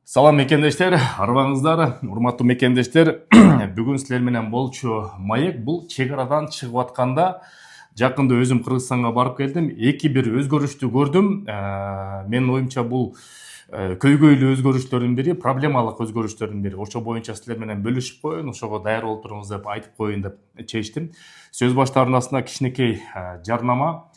Салам мекендештер, арбаңыздар, урматтуу мекендештер. Бүгүн силер менен болчу маек бул чек арадан чыгып атканда жакында өзүм Кыргызстанга барып келдим. Эки бир өзгөрүштү көрдүм. Менин оюмча бул көйгөйлүү өзгөрүштөрдүн бири, проблемалык өзгөрүштөрдүн бири. Ошо боюнча силер менен бөлүшүп коеюн, ошого даяр болуп туруңуз деп айтып коеюн деп чечтим. Сөз баштаарынын астына кичинекей жарнама.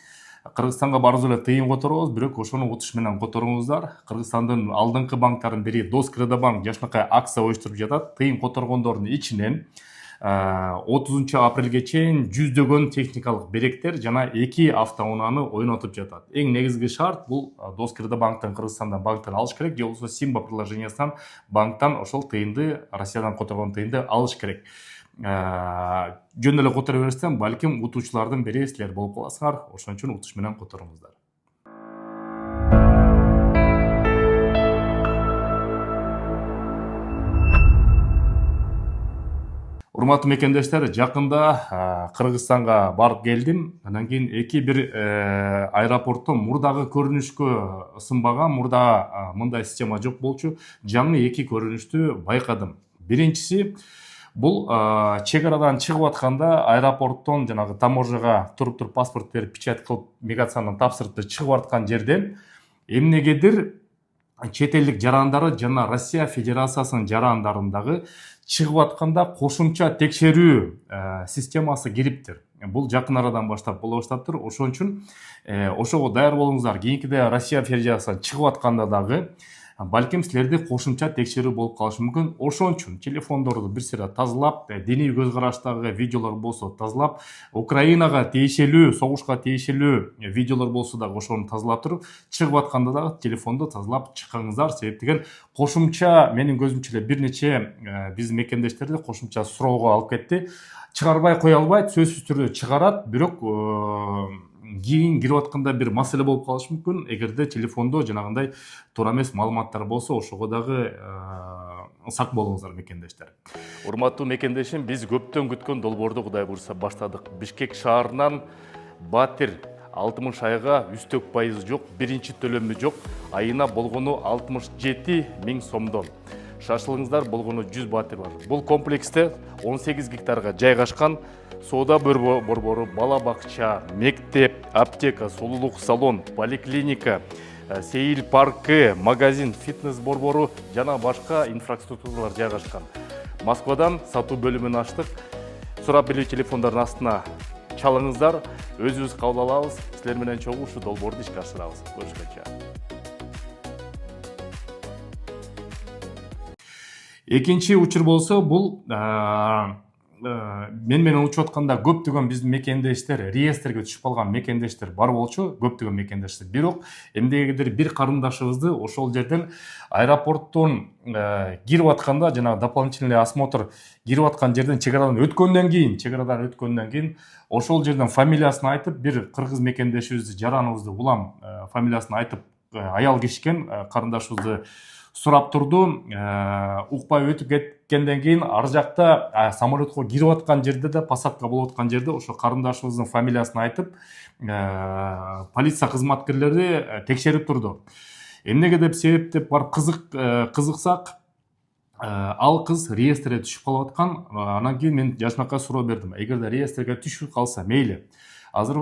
Кыргызстанга барып эле тыйын которобуз, бирок ошону утуш менен которуңуздар. Кыргызстандын алдыңкы банктарынын бири Доскредобанк жакшынакай акция оюштуруп жатат. Тыйын которгондордун ичинен 30 апрелге чейин жүздөгөн техникалык беректер жана 2 автоунааны ойнотуп жатат. Эң негизги шарт бул Доскредобанктан Кыргызстандан банктан алыш керек, же болбосо Симба приложениясынан банктан ошол тыйынды, Россиядан которгон тыйынды алыш керек. Жөн эле которо берсем, балким утуучулардын бири силер болуп каласыңар. Ошон үчүн утуш менен которуңуздар. Урматтуу мекендештер, жакында Кыргызстанга барып келдим. Андан кийин эки бир аэропорттон мурдагы көрүнүшкө ысынбаган, мурда мындай система жок болчу. Жаңы эки көрүнүштү байкадым. Биринчиси бул чек арадан чыгып атканда аэропорттон жанагы таможняга туруп паспорт берип печать кылып миграциядан тапшырып чыгып аткан жерден эмнегедир чет элдик жарандары жана Россия Федерациясынын жарандарындагы чыгып атканда кошумча текшерүү системасы кириптир. Бул жакын арадан баштап боло баштаптыр. Ошон үчүн ошого даяр болуңуздар. Кийинкиде Россия Федерациясынан чыгып атканда дагы балким силерди кошумча текшерүү болуп калышы мүмкүн. Ошон үчүн телефондорду бир сыйра тазалап, диний көз караштагы видеолор болсо тазалап, Украинага тиешелүү, согушка тиешелүү видеолор болсо дагы ошону тазалап туруп, чыгып атканда дагы телефонду тазалап чыккаңыздар. Себеп деген кошумча менин көзүмчө эле бир нече биздин мекендештерди кошумча суроого алып кетти. Чыгарбай кое албайт, сөзсүз түрдө чыгарат, бирок кийин кирип атканда бир маселе болуп калышы мүмкүн. Эгерде телефондо жанагындай туура эмес маалыматтар болсо, ошого дагы сак болуңуздар мекендештер. Урматтуу мекендешим, биз көптөн күткөн долбоорду Кудай буйрса баштадык. Бишкек шаарынан Батир 60 айга үстөк пайызы жок, биринчи төлөмү жок, айына болгону 67 000 сомдон. Шашылыңыздар, болгону 100 батир бар. Бул комплексте 18 гектарга жайгашкан соода борбору, бала бакча, мектеп, аптека, сулуулук салон, поликлиника, сейил паркы, магазин, фитнес борбору жана башка инфраструктуралар жайгашкан. Москвадан сатуу бөлүмүн ачтык. Сурап билүү телефондордун астына чалыңыздар, өзүбүз кабыл алабыз. Силер менен чогуу ушу долбоорду ишке ашырабыз. Көрүшкөнчө. Экинчи учур болсо, бул мен менен учуп атканда көптөгөн биздин мекендештер, реестрге түшүп калган мекендештер бар болчу, көптөгөн мекендештер. Бирок эмнегедир бир карындашыбызды ошол жерден аэропорттон кирип атканда, жана дополнительный осмотр кирип аткан жерден чек арадан өткөндөн кийин ошол жерден фамилиясын айтып, бир кыргыз мекендешибизди, жараныбызды улам фамилиясын айтып, аял кишкен карындашыбызды сурап турду. Укпай өтүп кеткенден кийин ар жакта самолетко кирип аткан жерде да, посадка болуп аткан жерде ошо карындашыбыздын фамилиясын айтып, полиция кызматкерлери текшерип турду. Эмнеге деп себеп деп барып кызыксак, ал кыз реестрге түшүп калып аткан. Анан кийин мен жакшынакай суроо бердим. Эгерде реестрге түшүп калса мейли, азыр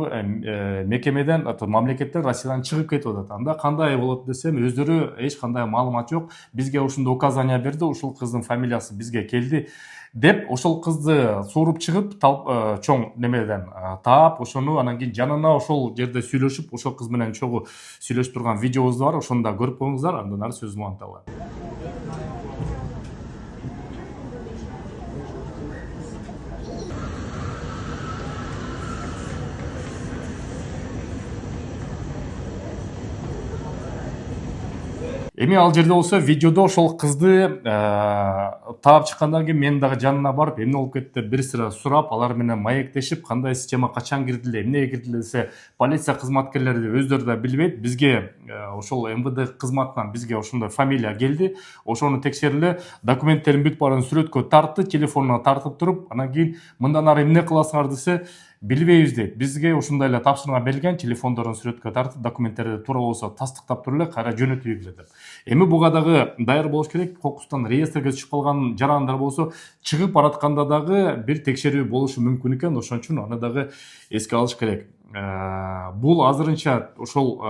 мекемеден, мамлекеттен, Россиядан чыгып кетип атат. Анда кандай болот десем, өздөрү эч кандай маалымат жок. Бизге ушундай указания берди, ушул кыздын фамилиясы бизге келди деп, ошол кызды сууруп чыгып, чоң немеден таап, ошону анан кийин жанына ошол жерде сүйлөшүп, ошол кыз менен чогуу сүйлөшүп турган видеобуз бар. Ошону да көрүп коюңуздар, андан ары сөзүмдү уланталы. Эми ал жерде болсо видеодо ошол кызды таап чыккандан кийин мен дагы жанына барып, эмне болуп кетти деп бир сыра сурап, алар менен маектешип, кандай система качан кирдиле, эмнеге кирдиле десе, полиция кызматкерлери өздөрү да билбейт. Бизге ошол МВД кызматынан бизге ошондой фамилия келди. Ошону текшериле, документтерин бүт баарын сүрөткө тартты, телефонуна тартып туруп, анан кийин мындан ары эмне кыласыңар десе, билбейбиз дейт. Бизге ушундай эле тапшырма берилген, телефондорун сүрөткө тартып, документтерди туура болсо тастыктап туруп эле кайра жөнөтүп ийгиле деп. Эми буга дагы даяр болуш керек. Кокустан реестрге түшүп калган жарандар болсо, чыгып баратканда дагы бир текшерүү болушу мүмкүн экен. Ошон үчүн аны дагы эске алыш керек. Бул азырынча ошол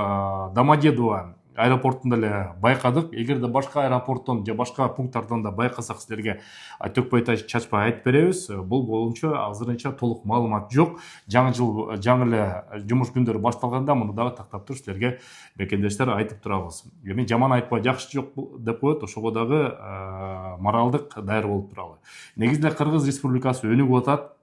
Домодедово аэропортунда эле байкадык. Эгерде башка аэропорттон же башка пункттардан да байкасак силерге төкпөй чачпай айтып беребиз. Бул боюнча азырынча толук маалымат жок. Жаңы эле жумуш күндөрү башталганда муну дагы тактап туруп силерге мекендештер айтып турабыз. Эми жаман айтпай жакшы жок деп коет, ошого дагы моралдык даяр болуп туралы. Негизи эле Кыргыз Республикасы өнүгүп атат.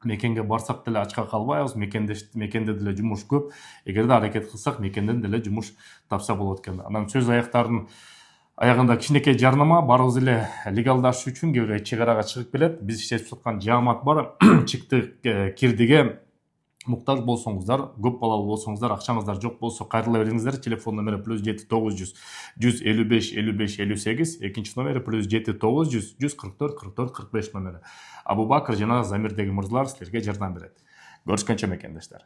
Мекенге барсак деле ачка калбайбыз. Мекенде деле жумуш көп. Эгерде аракет кылсак, мекенден деле жумуш тапса болот экен. Анан сөз аягында кичинекей жарнама. Баарыбыз эле легалдашуу үчүн кээ бир чек арага чыгып келет. Биз иштешип жаткан жаамат бар. Чыкты кирдиге муктаж болсоңуздар, көп балалуу болсоңуздар, акчаңыздар жок болсо кайрыла бериңиздер. Телефон номери +7 900 155 55 58, экинчи номери +7 900 144 44 45 номери. Абубакыр жана Замир деген мырзалар силерге жардам берет. Көрүшкөнчө мекендештер.